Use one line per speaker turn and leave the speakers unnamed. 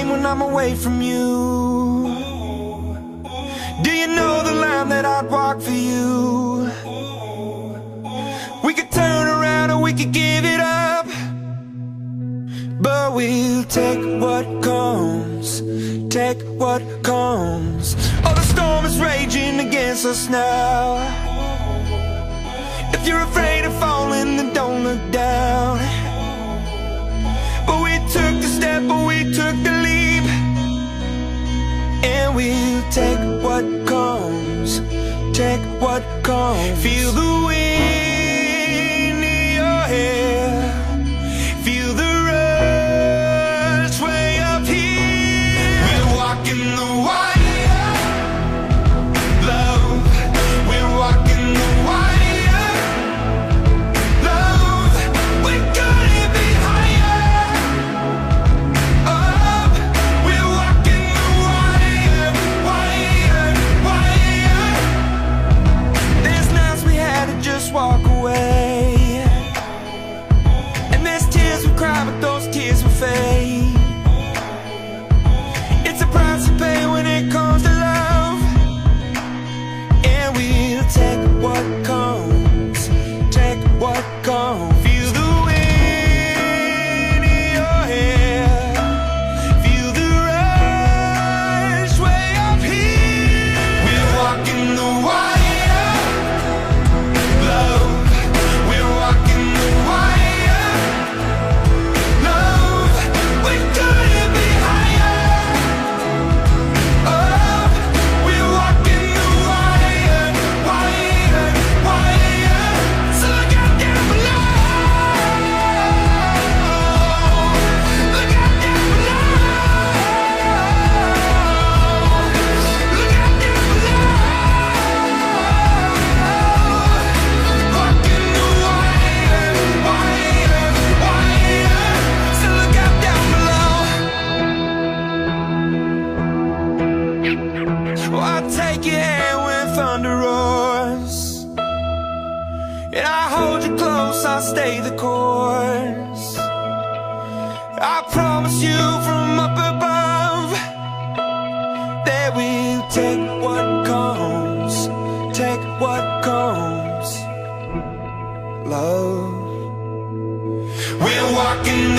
pain when I'm away from you? Do you know the line that I'd walk for you? We could turn around or we could give it up, but we'll take what comes, take what comes. Oh, the storm is raging against us now. If you're afraid of falling, then don't look down. But we took the step, but we took the leap, and we'll take what comes, take what comes. Feel the wind in your hair, feel the rush way up here. We're walking the wire, love. We're walking the wire, love. We couldn't be higher. Up, we're walking the wire, wire, wire. There's nights we had to just walk away, and there's tears we cry, but those tears will fade. It's a price to pay when it comes to love, and we'll take what comes, take what comes. Feel the wind in your hair, feel the rush way up here. We're walking the wire, love. We're walking the wire, love. We couldn't be higher. Up, we're walking the wire, wire, wire. So look out down below. Look out down below. Look out down below. Walking the wire, wire, wire. So look out down below. Oh, I'll take your hand when thunder roars, and I'll hold you close, I'll stay the course. I promise you from up above that we'll take what comes, take what comes, love. We're walking